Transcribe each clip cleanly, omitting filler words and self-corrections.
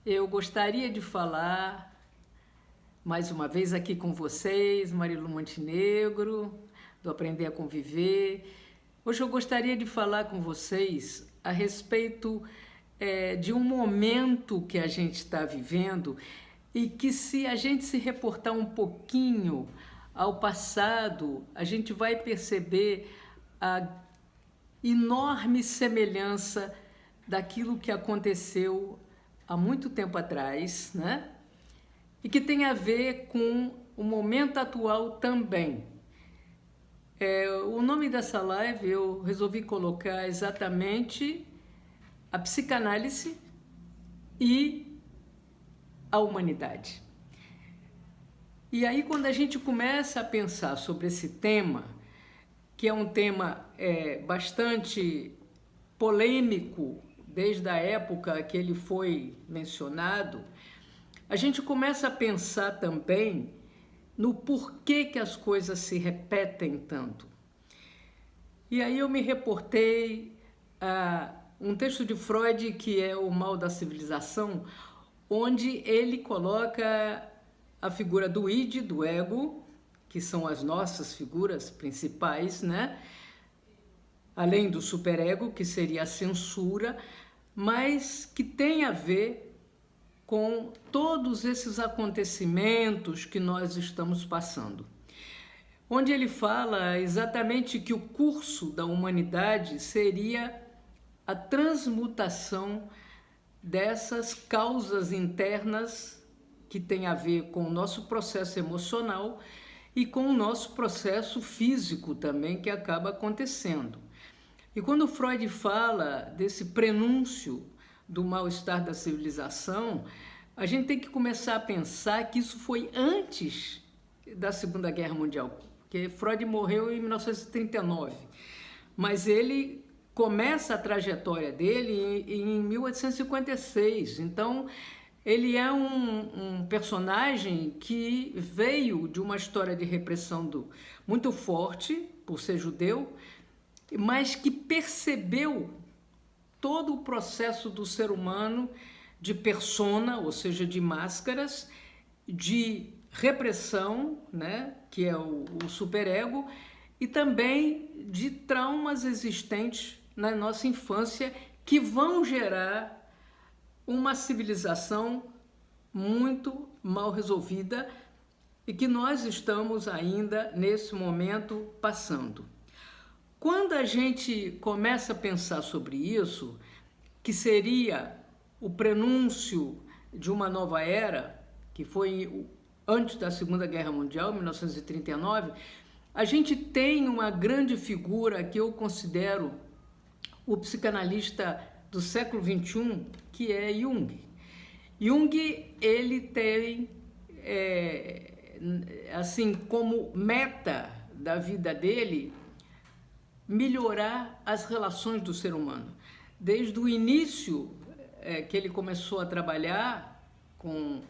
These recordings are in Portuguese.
Eu gostaria de falar mais uma vez aqui com vocês, Marilu Montenegro, do Aprender a Conviver. Hoje eu gostaria de falar com vocês a respeito de um momento que a gente está vivendo e que, se a gente se reportar um pouquinho ao passado, a gente vai perceber a enorme semelhança daquilo que aconteceu há muito tempo atrás, né? E que tem a ver com o momento atual também. O nome dessa live eu resolvi colocar exatamente a psicanálise e a humanidade. E aí, quando a gente começa a pensar sobre esse tema, que é um tema bastante polêmico, desde a época que ele foi mencionado, a gente começa a pensar também no porquê que as coisas se repetem tanto. E aí eu me reportei a um texto de Freud, que é O Mal da Civilização, onde ele coloca a figura do id, do ego, que são as nossas figuras principais, né? Além do superego, que seria a censura, mas que tem a ver com todos esses acontecimentos que nós estamos passando. Onde ele fala exatamente que o curso da humanidade seria a transmutação dessas causas internas que tem a ver com o nosso processo emocional e com o nosso processo físico também, que acaba acontecendo. E quando Freud fala desse prenúncio do mal-estar da civilização, a gente tem que começar a pensar que isso foi antes da Segunda Guerra Mundial, porque Freud morreu em 1939, mas ele começa a trajetória dele em 1856, então ele é um personagem que veio de uma história de repressão muito forte, por ser judeu, mas que percebeu todo o processo do ser humano de persona, ou seja, de máscaras, de repressão, né, que é o superego, e também de traumas existentes na nossa infância que vão gerar uma civilização muito mal resolvida e que nós estamos ainda, nesse momento, passando. Quando a gente começa a pensar sobre isso, que seria o prenúncio de uma nova era, que foi antes da Segunda Guerra Mundial, 1939, a gente tem uma grande figura que eu considero o psicanalista do século XXI, que é Jung. Jung, ele tem, assim, como meta da vida dele, melhorar as relações do ser humano. Desde o início que ele começou a trabalhar com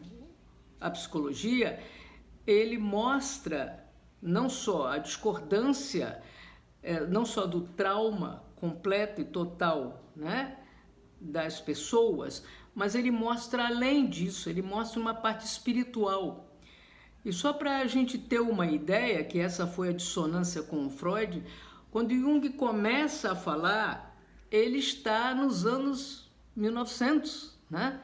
a psicologia, ele mostra não só a discordância, não só do trauma completo e total, né, das pessoas, mas ele mostra além disso, ele mostra uma parte espiritual. E só para a gente ter uma ideia, que essa foi a dissonância com o Freud, quando Jung começa a falar, ele está nos anos 1900, né?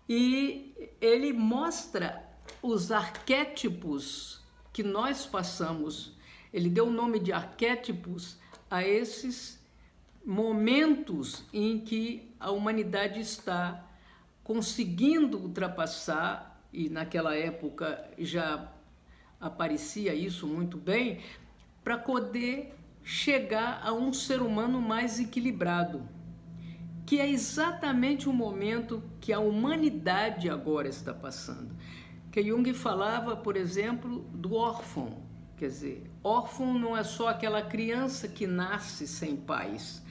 E ele mostra os arquétipos que nós passamos. Ele deu o nome de arquétipos a esses momentos em que a humanidade está conseguindo ultrapassar, e naquela época já aparecia isso muito bem, para poder chegar a um ser humano mais equilibrado, que é exatamente o momento que a humanidade agora está passando. Que Jung falava, por exemplo, do órfão. Quer dizer, órfão não é só aquela criança que nasce sem pais,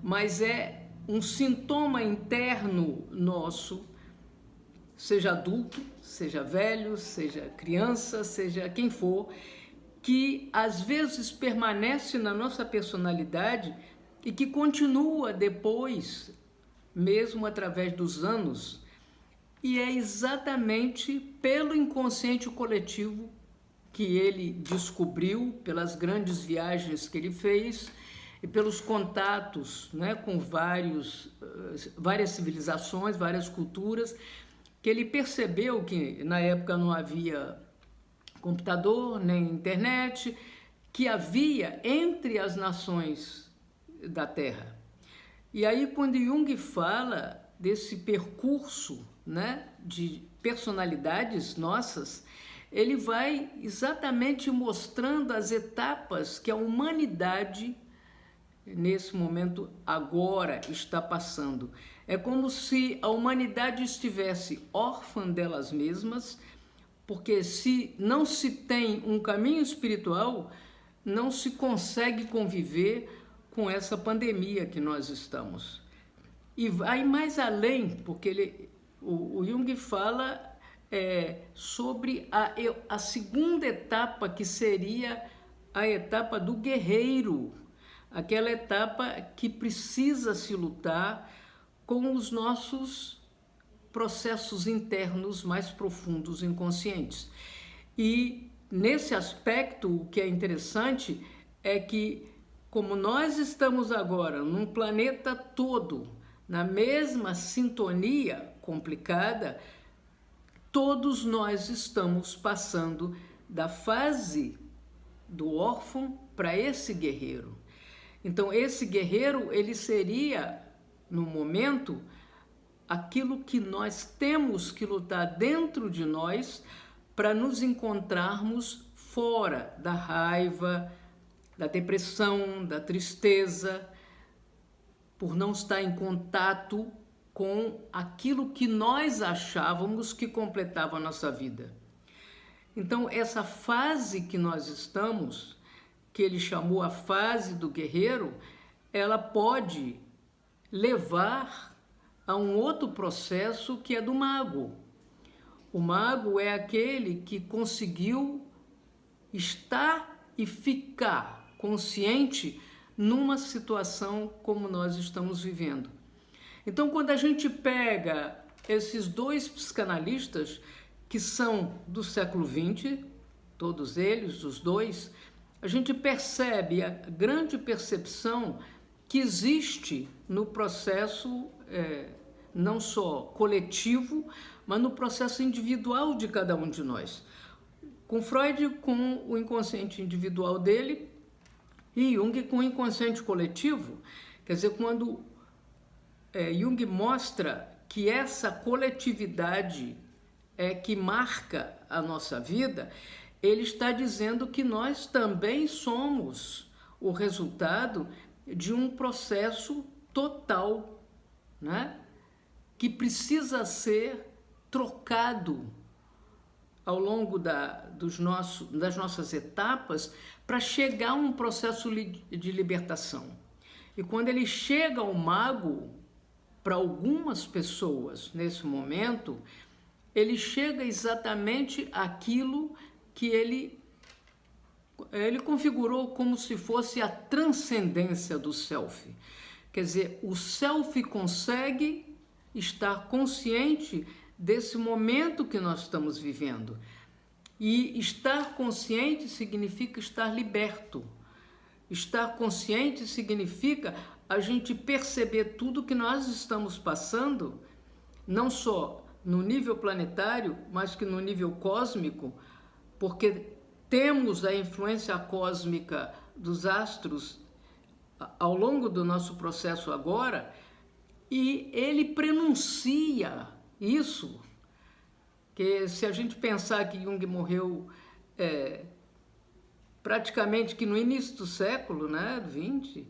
mas é um sintoma interno nosso, seja adulto, seja velho, seja criança, seja quem for, que às vezes permanece na nossa personalidade e que continua depois, mesmo através dos anos, E é exatamente pelo inconsciente coletivo que ele descobriu, pelas grandes viagens que ele fez e pelos contatos, né, com várias civilizações, várias culturas, que ele percebeu que na época não havia computador nem internet, que havia entre as nações da Terra. E aí quando Jung fala desse percurso, né, de personalidades nossas, ele vai exatamente mostrando as etapas que a humanidade, nesse momento, agora está passando. É como se a humanidade estivesse órfã delas mesmas, porque se não se tem um caminho espiritual, não se consegue conviver com essa pandemia que nós estamos. E vai mais além, porque o Jung fala sobre a segunda etapa, que seria a etapa do guerreiro, aquela etapa que precisa se lutar com os nossos processos internos mais profundos, inconscientes. E nesse aspecto, o que é interessante é que, como nós estamos agora num planeta todo na mesma sintonia complicada, todos nós estamos passando da fase do órfão para esse guerreiro. Então, esse guerreiro, ele seria, no momento, aquilo que nós temos que lutar dentro de nós para nos encontrarmos fora da raiva, da depressão, da tristeza, por não estar em contato com aquilo que nós achávamos que completava a nossa vida. Então, essa fase que nós estamos, que ele chamou a fase do guerreiro, ela pode levar a um outro processo que é do mago. O mago é aquele que conseguiu estar e ficar consciente numa situação como nós estamos vivendo. Então, quando a gente pega esses dois psicanalistas, que são do século XX, todos eles, os dois, a gente percebe a grande percepção que existe no processo não só coletivo, mas no processo individual de cada um de nós. Com Freud, com o inconsciente individual dele, e Jung com o inconsciente coletivo. Quer dizer, quando Jung mostra que essa coletividade é que marca a nossa vida, ele está dizendo que nós também somos o resultado de um processo total, né? Que precisa ser trocado ao longo das nossas etapas para chegar a um processo de libertação. E quando ele chega ao mago, para algumas pessoas nesse momento, ele chega exatamente àquilo que ele configurou como se fosse a transcendência do self. Quer dizer, o self consegue estar consciente desse momento que nós estamos vivendo. E estar consciente significa estar liberto. Estar consciente significa a gente perceber tudo que nós estamos passando, não só no nível planetário, mas que no nível cósmico, porque temos a influência cósmica dos astros ao longo do nosso processo agora, e ele prenuncia isso, que se a gente pensar que Jung morreu praticamente que no início do século, né, 20,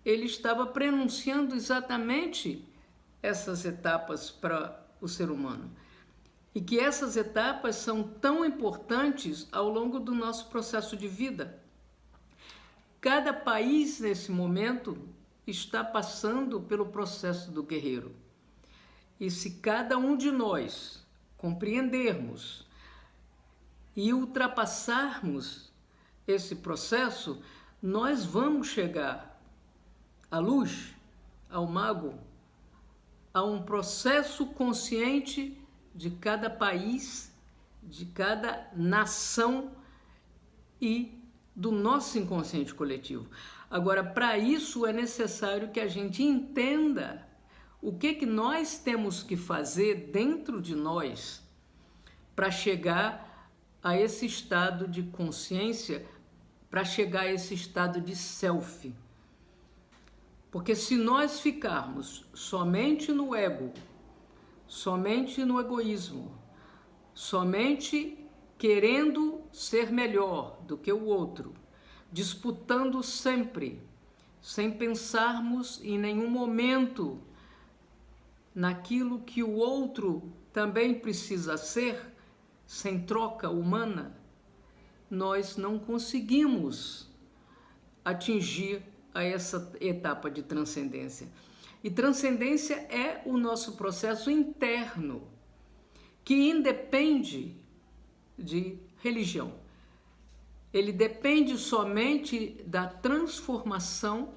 ele estava prenunciando exatamente essas etapas para o ser humano. E que essas etapas são tão importantes ao longo do nosso processo de vida. Cada país, nesse momento, está passando pelo processo do guerreiro. E se cada um de nós compreendermos e ultrapassarmos esse processo, nós vamos chegar à luz, ao mago, a um processo consciente de cada país, de cada nação e do nosso inconsciente coletivo. Agora, para isso é necessário que a gente entenda o que nós temos que fazer dentro de nós para chegar a esse estado de consciência, para chegar a esse estado de self. Porque se nós ficarmos somente no ego, somente no egoísmo, somente querendo ser melhor do que o outro, disputando sempre, sem pensarmos em nenhum momento naquilo que o outro também precisa ser, sem troca humana, nós não conseguimos atingir a essa etapa de transcendência. E transcendência é o nosso processo interno, que independe de religião. Ele depende somente da transformação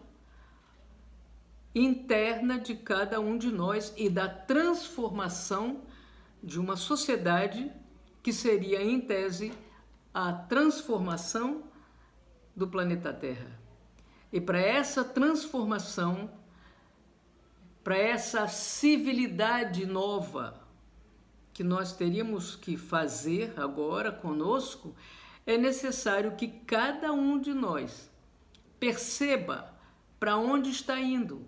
interna de cada um de nós e da transformação de uma sociedade que seria, em tese, a transformação do planeta Terra. E para essa transformação, para essa civilidade nova que nós teríamos que fazer agora conosco, é necessário que cada um de nós perceba para onde está indo,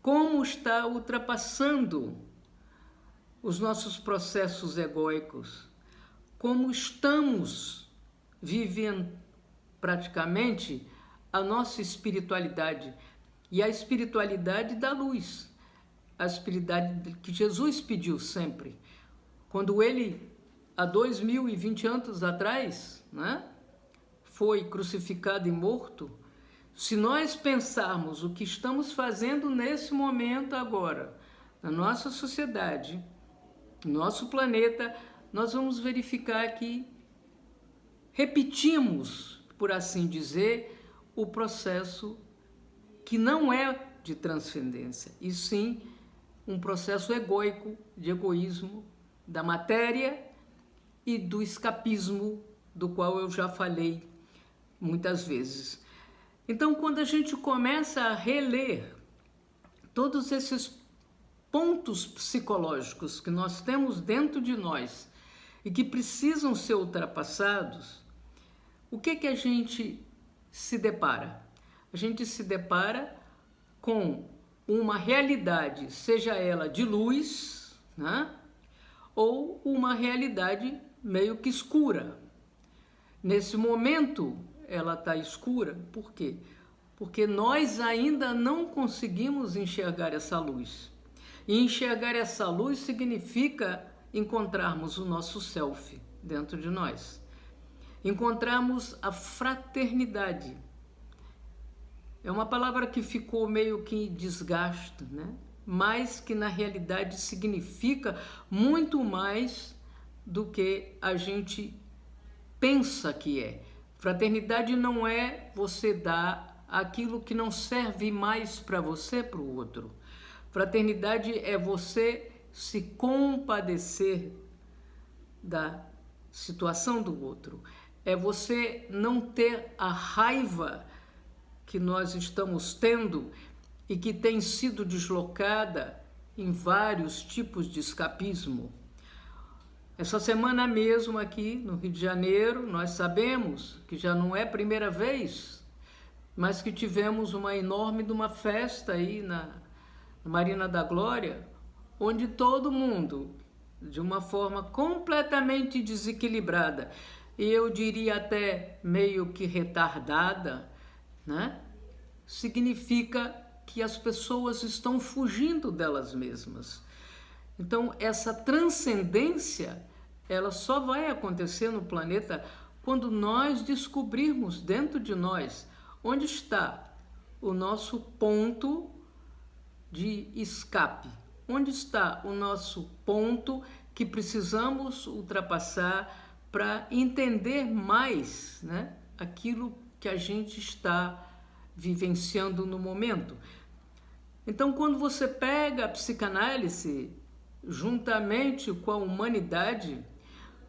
como está ultrapassando os nossos processos egóicos, como estamos vivendo praticamente a nossa espiritualidade e a espiritualidade da luz, a espiritualidade que Jesus pediu sempre. Quando ele, há 2020 anos atrás, né, foi crucificado e morto, se nós pensarmos o que estamos fazendo nesse momento agora, na nossa sociedade, no nosso planeta, nós vamos verificar que repetimos, por assim dizer, o processo que não é de transcendência, e sim um processo egóico, de egoísmo, da matéria e do escapismo, do qual eu já falei muitas vezes. Então, quando a gente começa a reler todos esses pontos psicológicos que nós temos dentro de nós e que precisam ser ultrapassados, o que a gente se depara? A gente se depara com uma realidade, seja ela de luz, né? Ou uma realidade meio que escura. Nesse momento, ela está escura. Por quê? Porque nós ainda não conseguimos enxergar essa luz. E enxergar essa luz significa encontrarmos o nosso self dentro de nós. Encontrarmos a fraternidade. É uma palavra que ficou meio que desgaste, né? Mas que na realidade significa muito mais do que a gente pensa que é. Fraternidade não é você dar aquilo que não serve mais para você, para o outro. Fraternidade é você se compadecer da situação do outro. É você não ter a raiva que nós estamos tendo e que tem sido deslocada em vários tipos de escapismo. Essa semana mesmo aqui no Rio de Janeiro, nós sabemos que já não é a primeira vez, mas que tivemos uma enorme festa aí na Marina da Glória, onde todo mundo, de uma forma completamente desequilibrada, e eu diria até meio que retardada, né? Significa que as pessoas estão fugindo delas mesmas. Então, essa transcendência, ela só vai acontecer no planeta quando nós descobrirmos dentro de nós onde está o nosso ponto de escape, onde está o nosso ponto que precisamos ultrapassar para entender mais, né, aquilo que a gente está vivenciando no momento. Então, quando você pega a psicanálise, juntamente com a humanidade,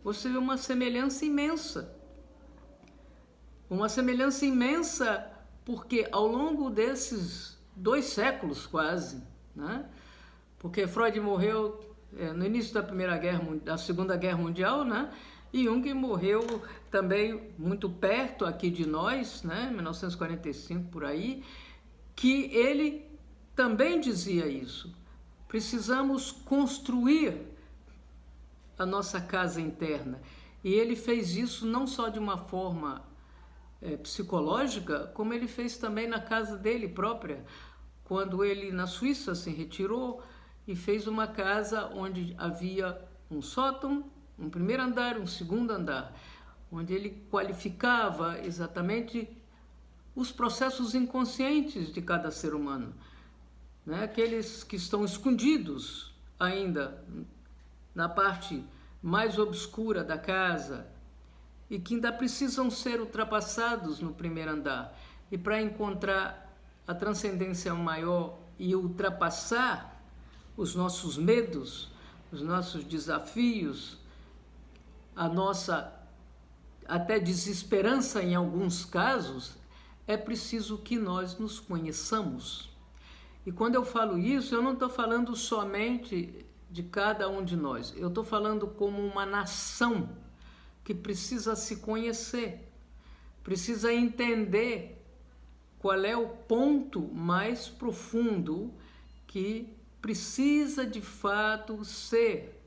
você vê uma semelhança imensa. Uma semelhança imensa porque ao longo desses 2 séculos quase, né? Porque Freud morreu no início da Segunda Guerra Mundial, né? E Jung morreu também muito perto aqui de nós, né? 1945 por aí, que ele também dizia isso. Precisamos construir a nossa casa interna. E ele fez isso não só de uma forma psicológica, como ele fez também na casa dele própria, quando ele na Suíça se retirou e fez uma casa onde havia um sótão, um primeiro andar, um segundo andar, onde ele qualificava exatamente os processos inconscientes de cada ser humano, né? Aqueles que estão escondidos ainda na parte mais obscura da casa e que ainda precisam ser ultrapassados no primeiro andar. E para encontrar a transcendência maior e ultrapassar os nossos medos, os nossos desafios, a nossa até desesperança em alguns casos, é preciso que nós nos conheçamos. E quando eu falo isso, eu não estou falando somente de cada um de nós, eu estou falando como uma nação que precisa se conhecer, precisa entender qual é o ponto mais profundo que precisa de fato ser,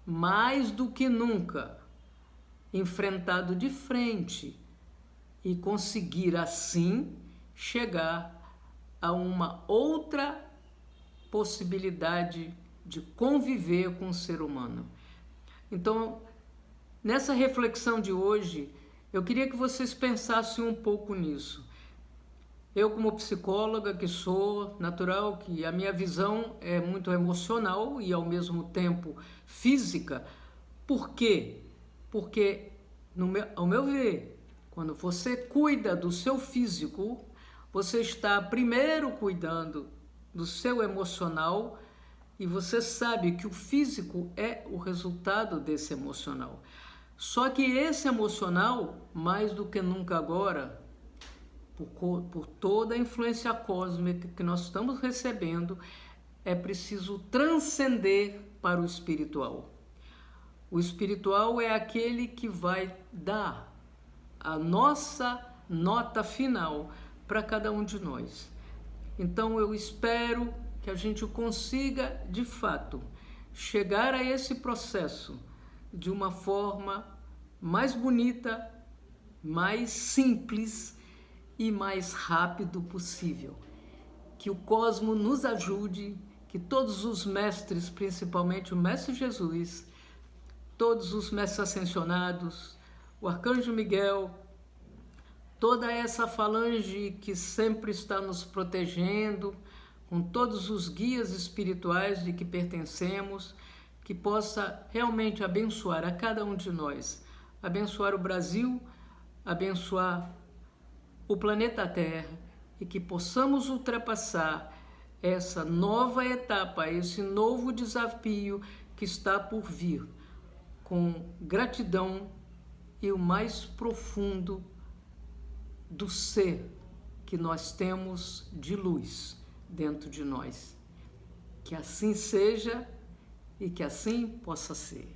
mais do que nunca, enfrentado de frente e conseguir assim chegar a uma outra possibilidade de conviver com o ser humano. Então, nessa reflexão de hoje, eu queria que vocês pensassem um pouco nisso. Eu, como psicóloga que sou, natural que a minha visão é muito emocional e ao mesmo tempo física. Por quê? Porque, ao meu ver, quando você cuida do seu físico, você está primeiro cuidando do seu emocional e você sabe que o físico é o resultado desse emocional. Só que esse emocional, mais do que nunca agora, por toda a influência cósmica que nós estamos recebendo, é preciso transcender para o espiritual. O espiritual é aquele que vai dar a nossa nota final para cada um de nós. Então eu espero que a gente consiga, de fato, chegar a esse processo de uma forma mais bonita, mais simples e mais rápido possível. Que o cosmo nos ajude, que todos os mestres, principalmente o Mestre Jesus, todos os mestres ascensionados, o Arcanjo Miguel, toda essa falange que sempre está nos protegendo, com todos os guias espirituais de que pertencemos, que possa realmente abençoar a cada um de nós, abençoar o Brasil, abençoar o planeta Terra e que possamos ultrapassar essa nova etapa, esse novo desafio que está por vir, com gratidão e o mais profundo do ser que nós temos de luz dentro de nós. Que assim seja e que assim possa ser.